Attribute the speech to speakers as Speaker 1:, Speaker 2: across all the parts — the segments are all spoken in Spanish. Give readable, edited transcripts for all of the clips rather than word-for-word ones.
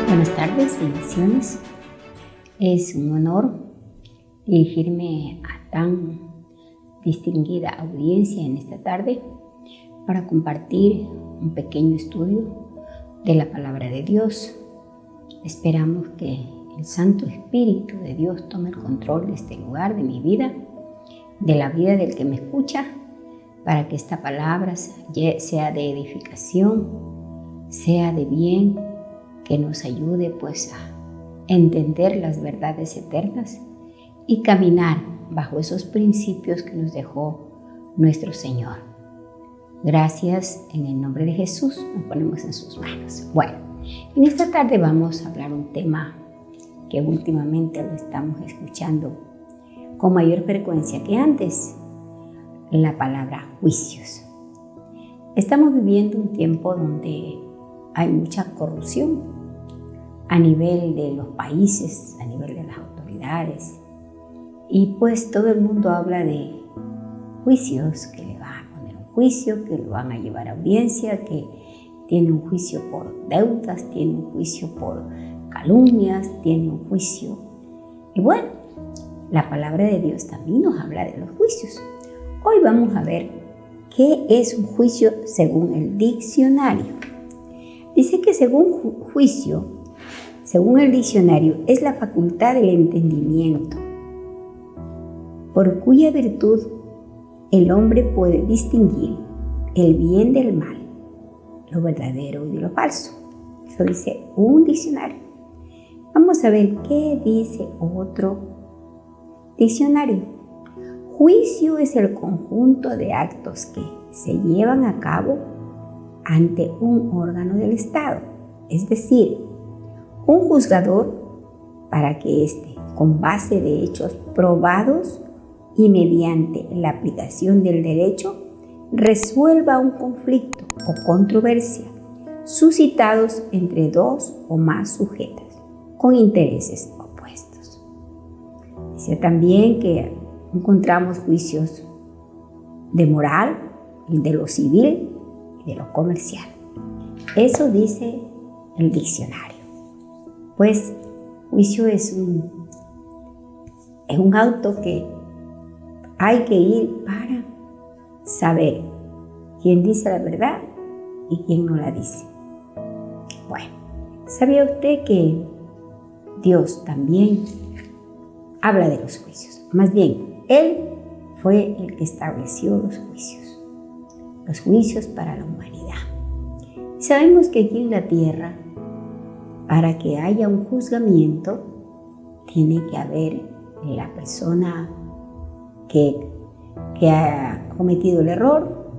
Speaker 1: Buenas tardes, bendiciones. Es un honor dirigirme a tan distinguida audiencia en esta tarde para compartir un pequeño estudio de la palabra de Dios. Esperamos que el Santo Espíritu de Dios tome el control de este lugar, de mi vida, de la vida del que me escucha, para que esta palabra sea de edificación, sea de bien, que nos ayude a entender las verdades eternas y caminar bajo esos principios que nos dejó nuestro Señor. Gracias, en el nombre de Jesús nos ponemos en sus manos. Bueno, en esta tarde vamos a hablar un tema que últimamente lo estamos escuchando con mayor frecuencia que antes, la palabra juicios. Estamos viviendo un tiempo donde hay mucha corrupción a nivel de los países, a nivel de las autoridades, y pues todo el mundo habla de juicios, que le van a poner un juicio, que lo van a llevar a audiencia, que tiene un juicio por deudas, tiene un juicio por calumnias, tiene un juicio. Y bueno, la palabra de Dios también nos habla de los juicios. Hoy vamos a ver qué es un juicio según el diccionario. Dice que según el diccionario, es la facultad del entendimiento, por cuya virtud el hombre puede distinguir el bien del mal, lo verdadero y de lo falso. Eso dice un diccionario. Vamos a ver qué dice otro diccionario. Juicio es el conjunto de actos que se llevan a cabo ante un órgano del Estado, es decir, un juzgador, para que éste, con base de hechos probados y mediante la aplicación del derecho, resuelva un conflicto o controversia suscitados entre dos o más sujetos con intereses opuestos. Dice también que encontramos juicios de moral, de lo civil y de lo comercial. Eso dice el diccionario. Pues juicio es un auto que hay que ir para saber quién dice la verdad y quién no la dice. Bueno, ¿sabía usted que Dios también habla de los juicios? Más bien, Él fue el que estableció los juicios para la humanidad. Y sabemos que aquí en la tierra, para que haya un juzgamiento, tiene que haber la persona que ha cometido el error,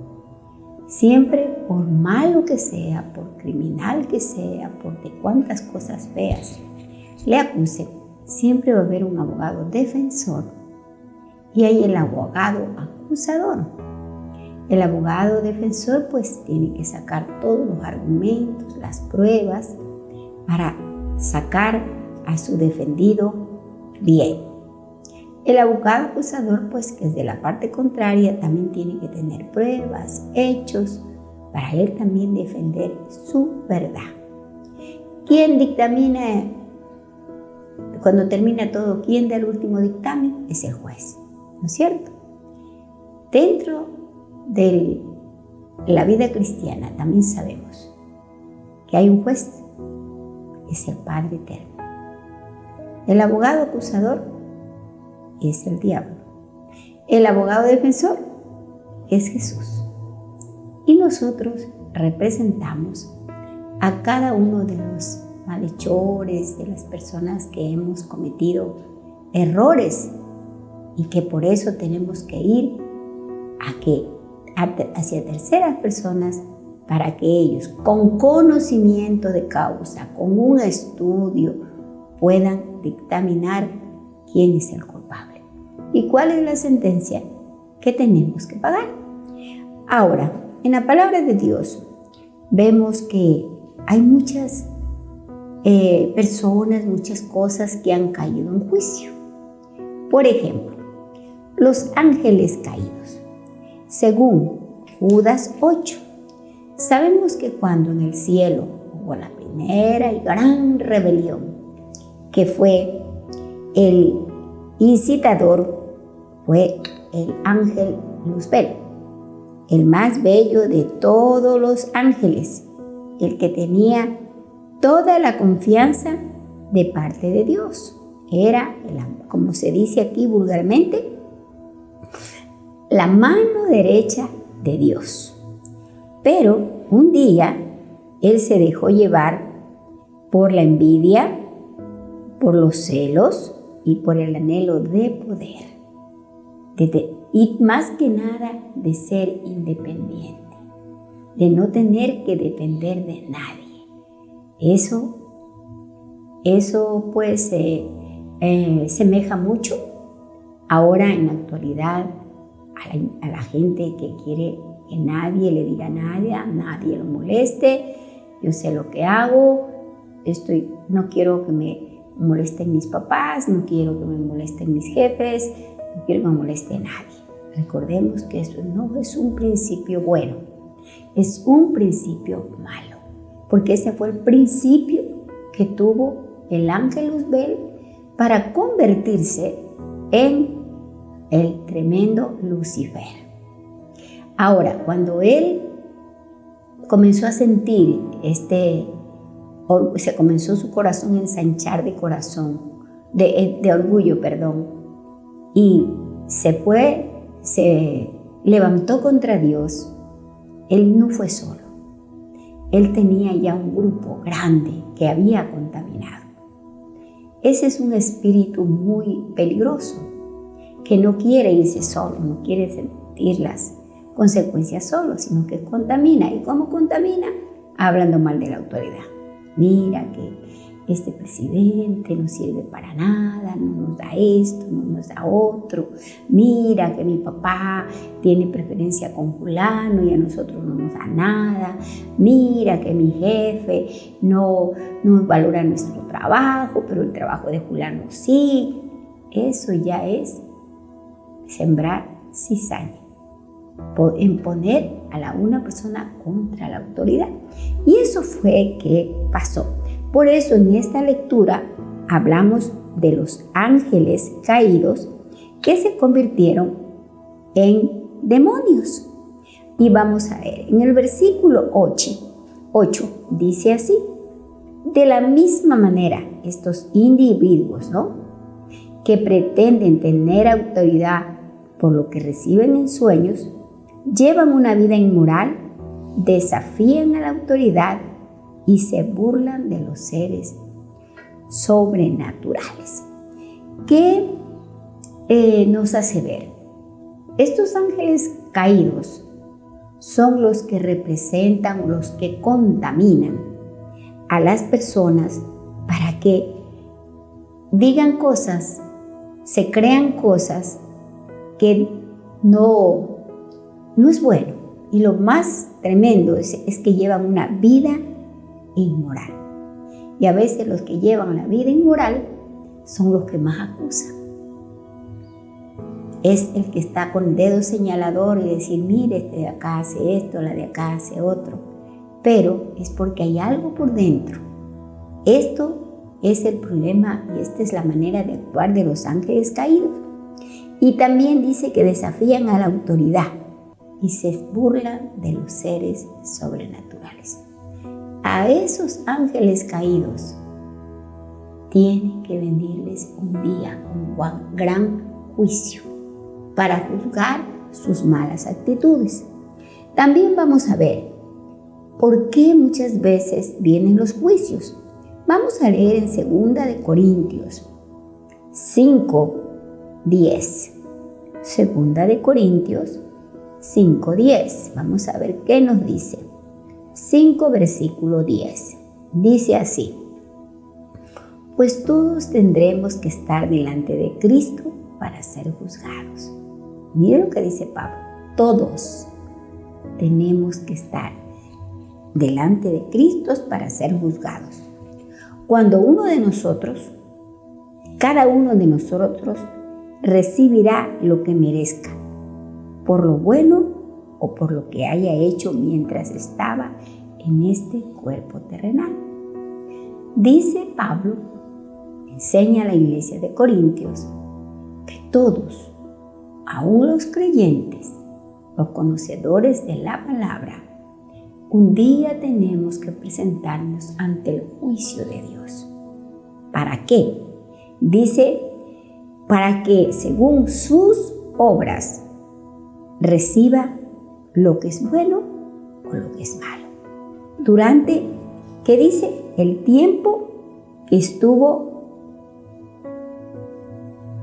Speaker 1: siempre por malo que sea, por criminal que sea, por de cuantas cosas feas le acuse, siempre va a haber un abogado defensor y hay el abogado acusador. El abogado defensor pues tiene que sacar todos los argumentos, las pruebas, para sacar a su defendido bien. El abogado acusador, pues que es de la parte contraria, también tiene que tener pruebas, hechos, para él también defender su verdad. ¿Quién dictamina? Cuando termina todo, ¿quién da el último dictamen? Es el juez, ¿no es cierto? Dentro de la vida cristiana también sabemos que hay un juez, es el Padre Eterno. El abogado acusador es el diablo. El abogado defensor es Jesús. Y nosotros representamos a cada uno de los malhechores, de las personas que hemos cometido errores y que por eso tenemos que ir hacia terceras personas, para que ellos, con conocimiento de causa, con un estudio, puedan dictaminar quién es el culpable y cuál es la sentencia que tenemos que pagar. Ahora, en la palabra de Dios vemos que hay muchas personas, muchas cosas que han caído en juicio. Por ejemplo, los ángeles caídos. Según Judas 8, sabemos que cuando en el cielo hubo la primera primera y gran rebelión, que fue el incitador, fue el ángel Luzbel, el más bello de todos los ángeles, el que tenía toda la confianza de parte de Dios. Era, como se dice aquí vulgarmente, la mano derecha de Dios. Pero un día él se dejó llevar por la envidia, por los celos y por el anhelo de poder. Y más que nada de ser independiente, de no tener que depender de nadie. Eso pues semeja mucho ahora en la actualidad a la gente que quiere que nadie le diga nada, nadie lo moleste. Yo sé lo que hago, no quiero que me molesten mis papás, no quiero que me molesten mis jefes, no quiero que me moleste nadie. Recordemos que eso no es un principio bueno, es un principio malo, porque ese fue el principio que tuvo el ángel Luzbel para convertirse en el tremendo Lucifer. Ahora, cuando él comenzó a sentir se comenzó su corazón a ensanchar de orgullo, y se levantó contra Dios, él no fue solo. Él tenía ya un grupo grande que había contaminado. Ese es un espíritu muy peligroso, que no quiere irse solo, no quiere sentir las consecuencias solo, sino que contamina. ¿Y cómo contamina? Hablando mal de la autoridad. Mira que este presidente no sirve para nada, no nos da esto, no nos da otro. Mira que mi papá tiene preferencia con fulano y a nosotros no nos da nada. Mira que mi jefe no valora nuestro trabajo, pero el trabajo de fulano sí. Eso ya es sembrar cizaña, en poner a una persona contra la autoridad. Y eso fue que pasó. Por eso en esta lectura hablamos de los ángeles caídos que se convirtieron en demonios. Y vamos a ver, en el versículo 8 dice así: de la misma manera, estos individuos, que pretenden tener autoridad por lo que reciben en sueños, llevan una vida inmoral, desafían a la autoridad y se burlan de los seres sobrenaturales. ¿Qué nos hace ver? Estos ángeles caídos son los que representan, los que contaminan a las personas para que digan cosas, se crean cosas que no es bueno. Y lo más tremendo es que llevan una vida inmoral. Y a veces los que llevan la vida inmoral son los que más acusan. Es el que está con el dedo señalador y decir, mire, este de acá hace esto, la de acá hace otro. Pero es porque hay algo por dentro. Esto es el problema y esta es la manera de actuar de los ángeles caídos. Y también dice que desafían a la autoridad y se burlan de los seres sobrenaturales. A esos ángeles caídos tiene que venirles un día un gran juicio para juzgar sus malas actitudes. También vamos a ver por qué muchas veces vienen los juicios. Vamos a leer en 2 de Corintios 5:10. 2 de Corintios 5:10. Vamos a ver qué nos dice. 5 versículo 10. Dice así: pues todos tendremos que estar delante de Cristo para ser juzgados. Miren lo que dice Pablo. Todos tenemos que estar delante de Cristo para ser juzgados. Cuando cada uno de nosotros recibirá lo que merezca, por lo bueno o por lo que haya hecho mientras estaba en este cuerpo terrenal. Dice Pablo, enseña a la iglesia de Corintios, que todos, aún los creyentes, los conocedores de la palabra, un día tenemos que presentarnos ante el juicio de Dios. ¿Para qué? Dice, para que según sus obras reciba lo que es bueno o lo que es malo. Durante, ¿qué dice? El tiempo que estuvo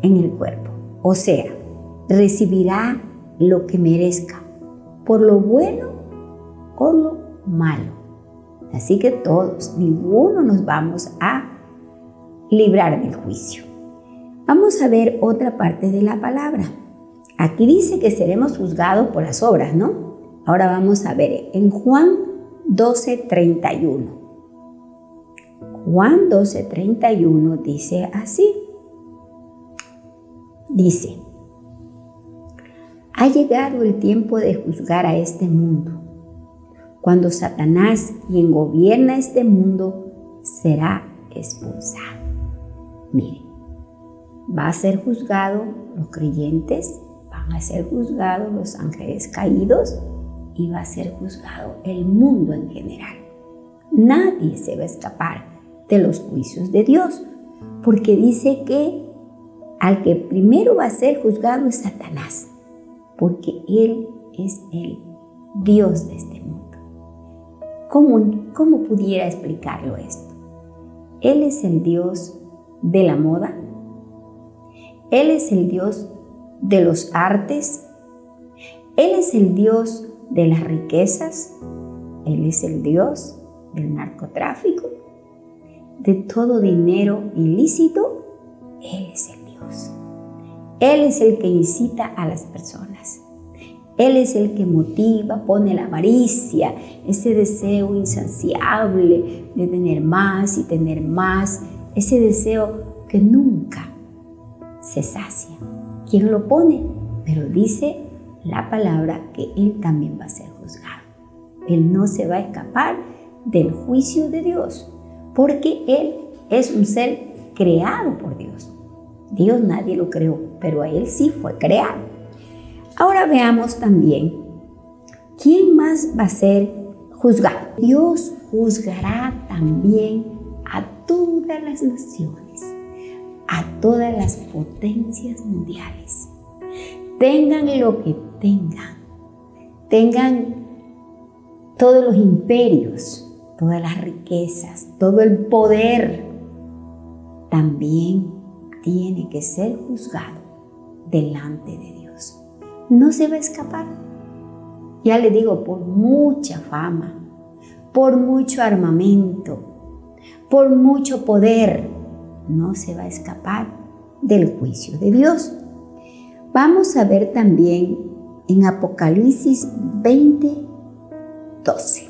Speaker 1: en el cuerpo. O sea, recibirá lo que merezca, por lo bueno o lo malo. Así que todos, ninguno nos vamos a librar del juicio. Vamos a ver otra parte de la palabra. Aquí dice que seremos juzgados por las obras, ¿no? Ahora vamos a ver en Juan 12:31. Juan 12:31 dice así. Dice, ha llegado el tiempo de juzgar a este mundo. Cuando Satanás, quien gobierna este mundo, será expulsado. Mire, va a ser juzgado los creyentes, van a ser juzgados los ángeles caídos y va a ser juzgado el mundo en general. Nadie se va a escapar de los juicios de Dios, porque dice que al que primero va a ser juzgado es Satanás, porque él es el Dios de este mundo. ¿Cómo pudiera explicarlo esto? Él es el Dios de la moda, Él es el Dios de los artes, Él es el Dios de las riquezas, Él es el Dios del narcotráfico, de todo dinero ilícito. Él es el Dios. Él es el que incita a las personas. Él es el que motiva, pone la avaricia, ese deseo insaciable de tener más y tener más, ese deseo que nunca se sacia. ¿Quién lo pone? Pero dice la palabra que Él también va a ser juzgado. Él no se va a escapar del juicio de Dios, porque Él es un ser creado por Dios. Dios nadie lo creó, pero a Él sí fue creado. Ahora veamos también, ¿quién más va a ser juzgado? Dios juzgará también a todas las naciones, a todas las potencias mundiales. Tengan lo que tengan todos los imperios, todas las riquezas, todo el poder, también tiene que ser juzgado delante de Dios. No se va a escapar. Ya le digo, por mucha fama, por mucho armamento, por mucho poder, no se va a escapar del juicio de Dios. Vamos a ver también en Apocalipsis 20:12.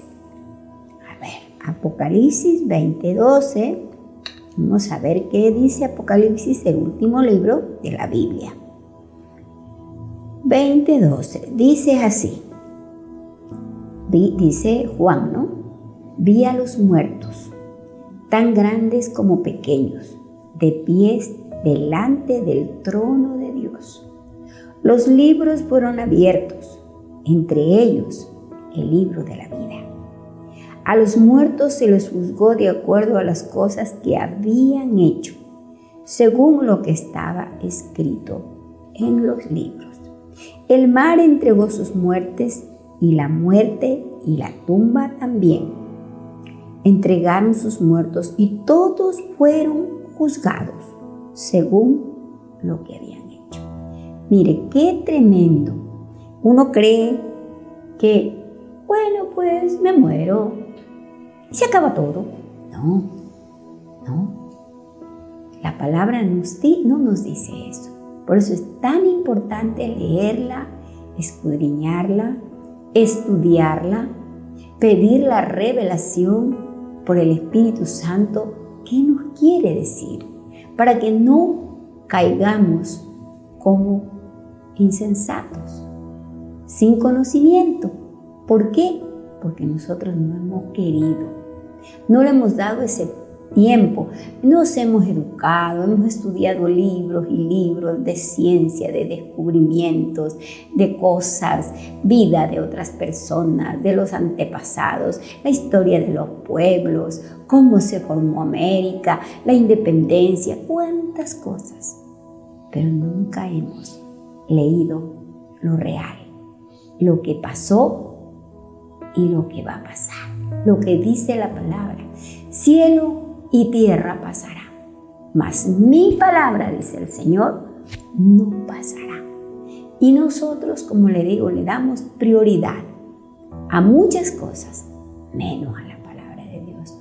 Speaker 1: A ver, Apocalipsis 20:12. Vamos a ver qué dice Apocalipsis, el último libro de la Biblia. 20:12. Dice así. Dice Juan, ¿no? Vi a los muertos, tan grandes como pequeños, de pies delante del trono de Dios. Los libros fueron abiertos, entre ellos el libro de la vida. A los muertos se les juzgó de acuerdo a las cosas que habían hecho, según lo que estaba escrito en los libros. El mar entregó sus muertes, y la muerte y la tumba también entregaron sus muertos, y todos fueron juzgados según lo que habían hecho. Mire, qué tremendo. Uno cree que, bueno, pues me muero y se acaba todo. No. La palabra no nos dice eso. Por eso es tan importante leerla, escudriñarla, estudiarla, pedir la revelación por el Espíritu Santo. ¿Qué nos quiere decir? Para que no caigamos como insensatos, sin conocimiento. ¿Por qué? Porque nosotros no hemos querido, no le hemos dado ese tiempo nos hemos educado, hemos estudiado libros y libros de ciencia, de descubrimientos, de cosas, vida de otras personas, de los antepasados, la historia de los pueblos, cómo se formó América, la independencia, cuántas cosas. Pero nunca hemos leído lo real, lo que pasó y lo que va a pasar, lo que dice la palabra. Cielo y tierra pasará, mas mi palabra, dice el Señor, no pasará. Y nosotros, como le digo, le damos prioridad a muchas cosas, menos a la palabra de Dios.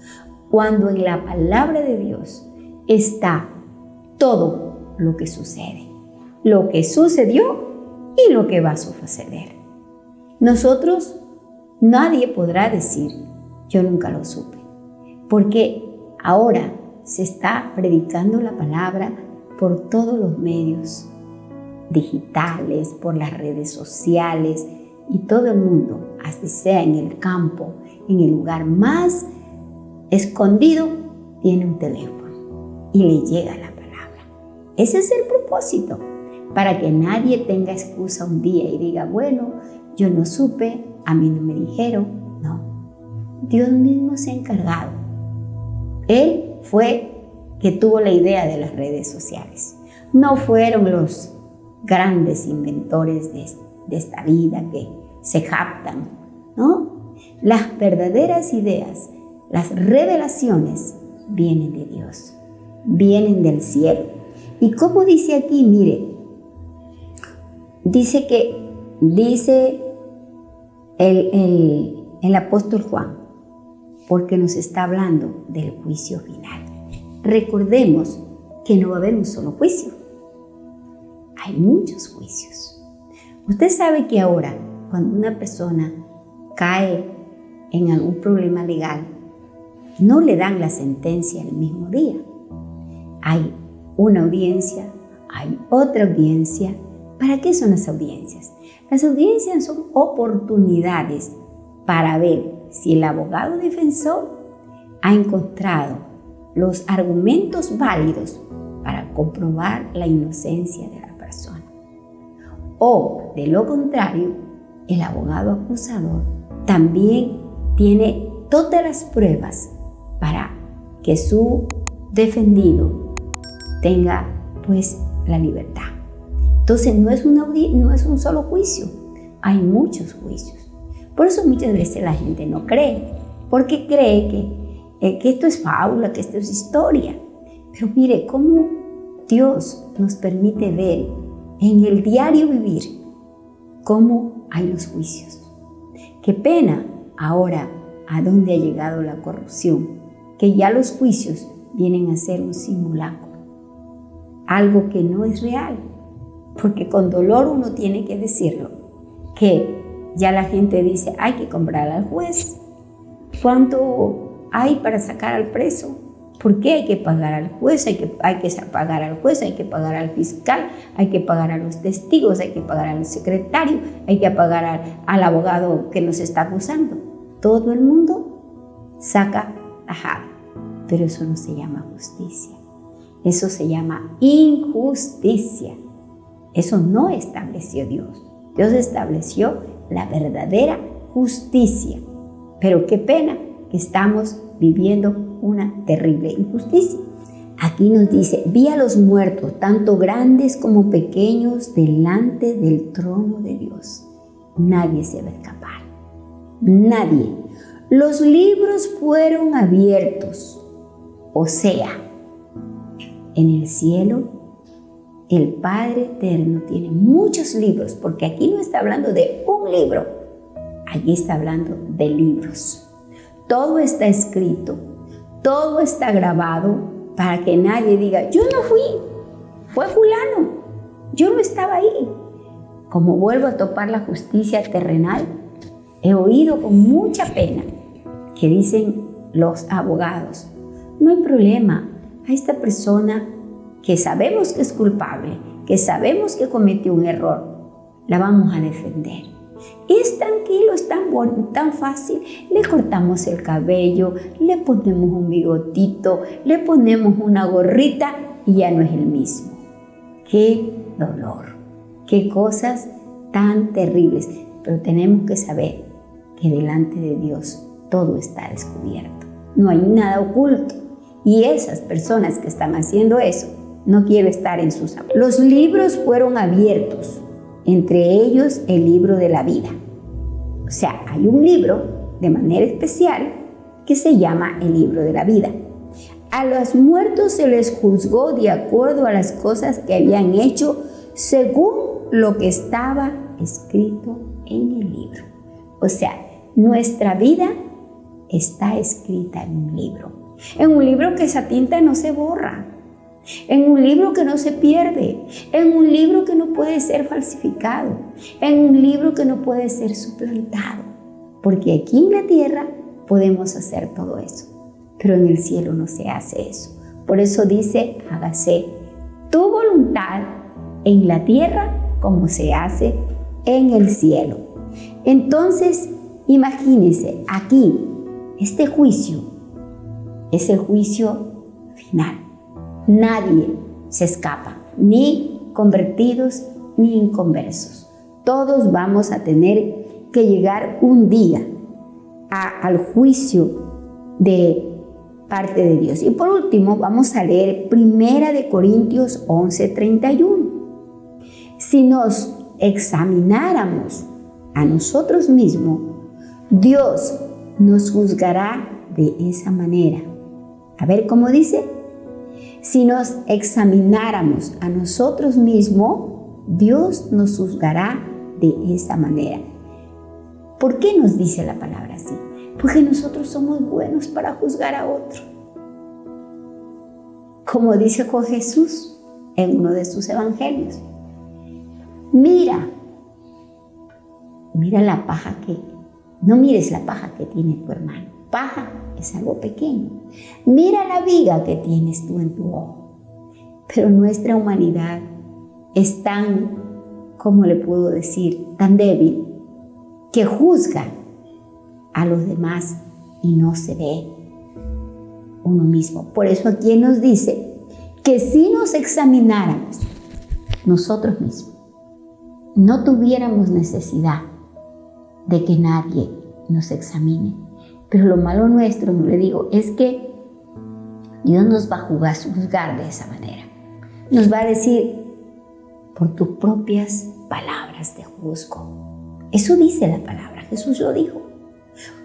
Speaker 1: Cuando en la palabra de Dios está todo lo que sucede, lo que sucedió y lo que va a suceder. Nosotros, nadie podrá decir, yo nunca lo supe, porque ahora se está predicando la palabra por todos los medios digitales, por las redes sociales, y todo el mundo, así sea en el campo, en el lugar más escondido, tiene un teléfono y le llega la palabra. Ese es el propósito, para que nadie tenga excusa un día y diga, bueno, yo no supe, a mí no me dijeron. No, Dios mismo se ha encargado. Él fue que tuvo la idea de las redes sociales. No fueron los grandes inventores de esta vida que se jactan, ¿no? Las verdaderas ideas, las revelaciones vienen de Dios, vienen del cielo. Y como dice aquí, mire, dice el apóstol Juan, porque nos está hablando del juicio final. Recordemos que no va a haber un solo juicio. Hay muchos juicios. Usted sabe que ahora, cuando una persona cae en algún problema legal, no le dan la sentencia el mismo día. Hay una audiencia, hay otra audiencia. ¿Para qué son las audiencias? Las audiencias son oportunidades para ver si el abogado defensor ha encontrado los argumentos válidos para comprobar la inocencia de la persona. O, de lo contrario, el abogado acusador también tiene todas las pruebas para que su defendido tenga pues la libertad. Entonces no es un solo juicio, hay muchos juicios. Por eso muchas veces la gente no cree, porque cree que esto es fábula, que esto es historia. Pero mire cómo Dios nos permite ver en el diario vivir cómo hay los juicios. Qué pena ahora a dónde ha llegado la corrupción, que ya los juicios vienen a ser un simulacro, algo que no es real, porque con dolor uno tiene que decirlo, que ya la gente dice, hay que comprar al juez. ¿Cuánto hay para sacar al preso? ¿Por qué hay que pagar al juez? Hay que pagar al juez, hay que pagar al fiscal, hay que pagar a los testigos, hay que pagar al secretario, hay que pagar al abogado que nos está acusando. Todo el mundo saca tajada, pero eso no se llama justicia. Eso se llama injusticia. Eso no estableció Dios. Dios estableció la verdadera justicia. Pero qué pena que estamos viviendo una terrible injusticia. Aquí nos dice, vi a los muertos, tanto grandes como pequeños, delante del trono de Dios. Nadie se va a escapar. Nadie. Los libros fueron abiertos. O sea, en el cielo, el Padre Eterno tiene muchos libros, porque aquí no está hablando de un libro, aquí está hablando de libros. Todo está escrito, todo está grabado para que nadie diga, yo no fui, fue fulano, yo no estaba ahí. Como vuelvo a topar la justicia terrenal, he oído con mucha pena que dicen los abogados, no hay problema, a esta persona que sabemos que es culpable, que sabemos que cometió un error, la vamos a defender. Es tranquilo, es tan fácil. Le cortamos el cabello, le ponemos un bigotito, le ponemos una gorrita y ya no es el mismo. ¡Qué dolor! ¡Qué cosas tan terribles! Pero tenemos que saber que delante de Dios todo está descubierto. No hay nada oculto. Y esas personas que están haciendo eso, no quiero estar en sus zapatos. Los libros fueron abiertos, entre ellos el libro de la vida. O sea, hay un libro de manera especial que se llama el libro de la vida. A los muertos se les juzgó de acuerdo a las cosas que habían hecho según lo que estaba escrito en el libro. O sea, nuestra vida está escrita en un libro que esa tinta no se borra, en un libro que no se pierde, en un libro que no puede ser falsificado, en un libro que no puede ser suplantado, porque aquí en la tierra podemos hacer todo eso, pero en el cielo no se hace eso. Por eso dice, hágase tu voluntad en la tierra como se hace en el cielo. Entonces, imagínense, aquí, este juicio es el juicio final. Nadie se escapa, ni convertidos ni inconversos. Todos vamos a tener que llegar un día al juicio de parte de Dios. Y por último, vamos a leer 1 Corintios 11:31. Si nos examináramos a nosotros mismos, Dios nos juzgará de esa manera. A ver cómo dice. Si nos examináramos a nosotros mismos, Dios nos juzgará de esa manera. ¿Por qué nos dice la palabra así? Porque nosotros somos buenos para juzgar a otro. Como dice Jesús en uno de sus evangelios. Mira la paja no mires la paja que tiene tu hermano. Paja es algo pequeño. Mira la viga que tienes tú en tu ojo. Pero nuestra humanidad es tan, ¿cómo le puedo decir?, tan débil, que juzga a los demás y no se ve uno mismo. Por eso aquí nos dice que si nos examináramos nosotros mismos, no tuviéramos necesidad de que nadie nos examine. Pero lo malo nuestro, no le digo, es que Dios nos va a juzgar de esa manera. Nos va a decir, por tus propias palabras te juzgo. Eso dice la palabra, Jesús lo dijo.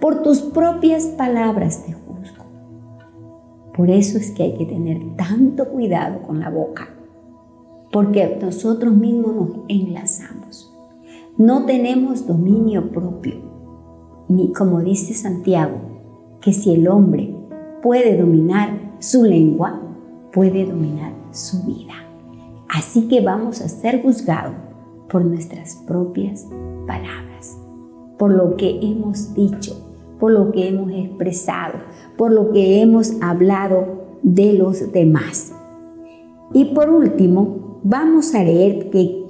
Speaker 1: Por tus propias palabras te juzgo. Por eso es que hay que tener tanto cuidado con la boca, porque nosotros mismos nos enlazamos. No tenemos dominio propio, ni como dice Santiago, que si el hombre puede dominar su lengua, puede dominar su vida. Así que vamos a ser juzgados por nuestras propias palabras, por lo que hemos dicho, por lo que hemos expresado, por lo que hemos hablado de los demás. Y por último, vamos a leer que,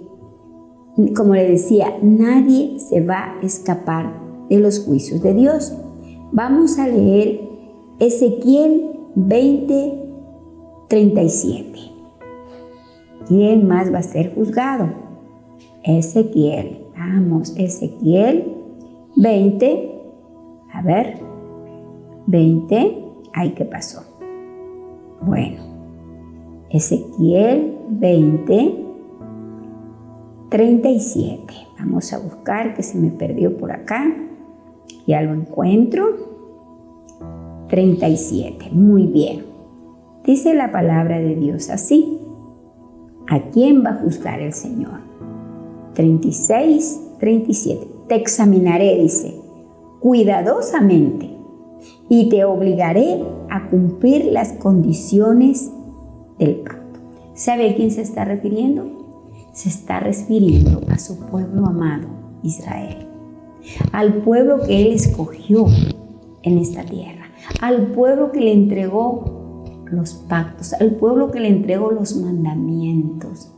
Speaker 1: como le decía, nadie se va a escapar de los juicios de Dios. Vamos a leer Ezequiel 20:37. ¿Quién más va a ser juzgado? Ezequiel. Vamos, Ezequiel 20. A ver, 20. Ay, ¿qué pasó? Bueno, Ezequiel 20:37. Vamos a buscar, que se me perdió por acá. Ya lo encuentro. 37. Muy bien. Dice la palabra de Dios así. ¿A quién va a juzgar el Señor? 36:37. Te examinaré, dice, cuidadosamente y te obligaré a cumplir las condiciones del pacto. ¿Sabe a quién se está refiriendo? Se está refiriendo a su pueblo amado, Israel. Al pueblo que Él escogió en esta tierra. Al pueblo que le entregó los pactos. Al pueblo que le entregó los mandamientos.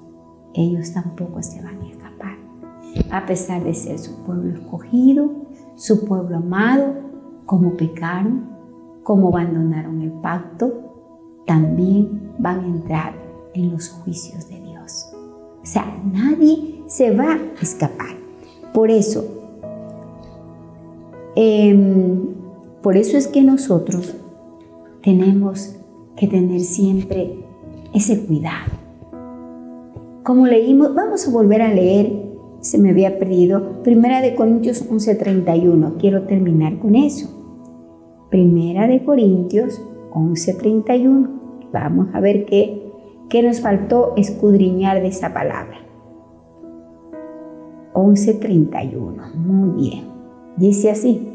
Speaker 1: Ellos tampoco se van a escapar. a pesar de ser su pueblo escogido, su pueblo amado, como pecaron, como abandonaron el pacto, también van a entrar en los juicios de Dios. O sea, nadie se va a escapar. Por eso es que nosotros tenemos que tener siempre ese cuidado. Como leímos, vamos a volver a leer, se me había perdido, 1 Corintios 11:31, quiero terminar con eso. 1 Corintios 11:31, vamos a ver qué nos faltó escudriñar de esa palabra. 11:31, muy bien, dice así.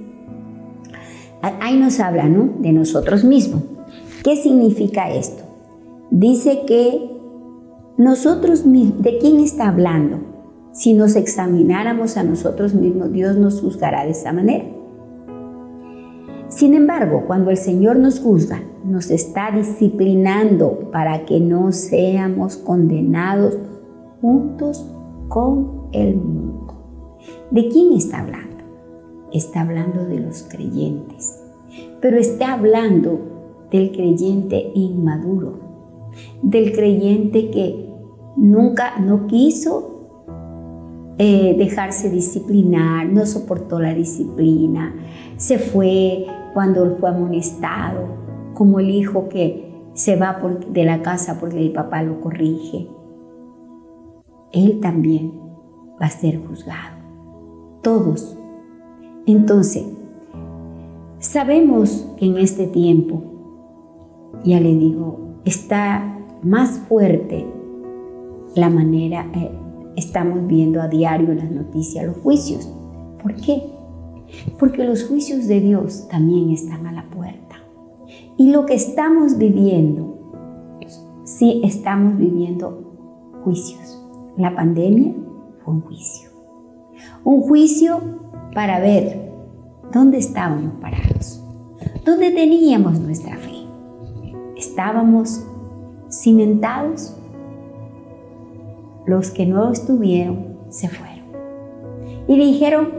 Speaker 1: Ahí nos habla, ¿no?, de nosotros mismos. ¿Qué significa esto? Dice que nosotros mismos, ¿de quién está hablando? Si nos examináramos a nosotros mismos, Dios nos juzgará de esa manera. Sin embargo, cuando el Señor nos juzga, nos está disciplinando para que no seamos condenados juntos con el mundo. ¿De quién está hablando? Está hablando de los creyentes, pero está hablando del creyente inmaduro, del creyente que nunca no quiso dejarse disciplinar, no soportó la disciplina, se fue cuando fue amonestado, como el hijo que se va de la casa porque el papá lo corrige. Él también va a ser juzgado. Todos. Entonces, sabemos que en este tiempo, ya le digo, está más fuerte la manera, estamos viendo a diario en las noticias los juicios. ¿Por qué? Porque los juicios de Dios también están a la puerta. Y lo que estamos viviendo, sí estamos viviendo juicios. La pandemia fue un juicio. Un juicio para ver dónde estábamos parados, dónde teníamos nuestra fe. ¿Estábamos cimentados? Los que no estuvieron se fueron y dijeron: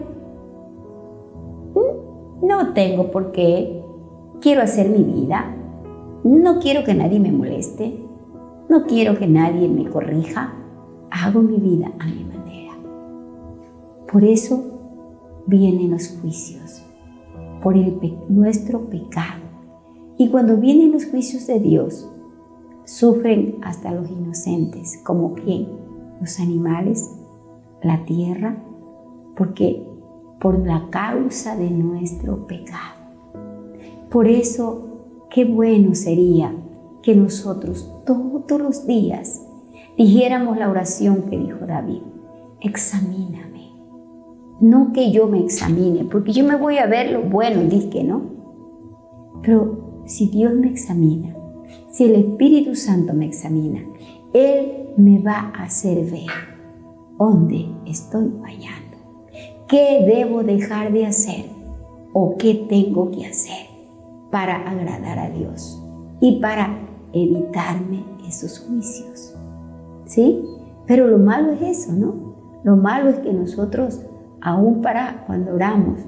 Speaker 1: no tengo por qué, quiero hacer mi vida, no quiero que nadie me moleste, no quiero que nadie me corrija, hago mi vida a mi manera. Por eso vienen los juicios, por nuestro pecado. Y cuando vienen los juicios de Dios, sufren hasta los inocentes, como que los animales, la tierra, porque por la causa de nuestro pecado. Por eso, qué bueno sería que nosotros todos los días dijéramos la oración que dijo David: examíname. No que yo me examine, porque yo me voy a ver lo bueno, di que no. Pero si Dios me examina, si el Espíritu Santo me examina, Él me va a hacer ver dónde estoy fallando, qué debo dejar de hacer o qué tengo que hacer para agradar a Dios y para evitarme esos juicios. ¿Sí? Pero lo malo es eso, ¿no? Lo malo es que nosotros, aún para cuando oramos,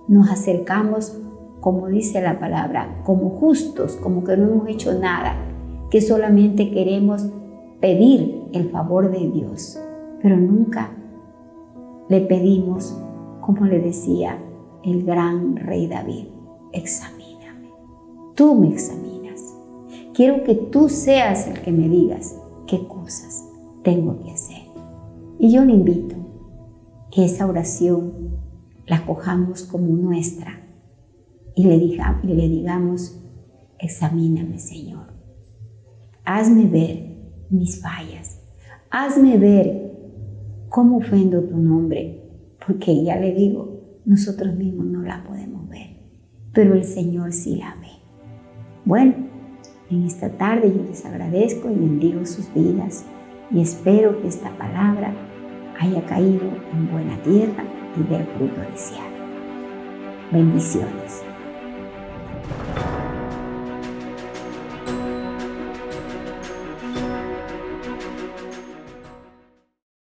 Speaker 1: nos acercamos, como dice la palabra, como justos, como que no hemos hecho nada, que solamente queremos pedir el favor de Dios, pero nunca le pedimos, como le decía el gran rey David: examíname, tú me examinas, quiero que tú seas el que me digas qué cosas tengo que hacer. Y yo le invito que esa oración la cojamos como nuestra y le digamos: examíname, Señor, hazme ver mis fallas, hazme ver cómo ofendo tu nombre, porque ya le digo, nosotros mismos no la podemos ver, pero el Señor sí la ve. Bueno, en esta tarde yo les agradezco y bendigo sus vidas y espero que esta palabra haya caído en buena tierra y dé fruto deseado. Bendiciones.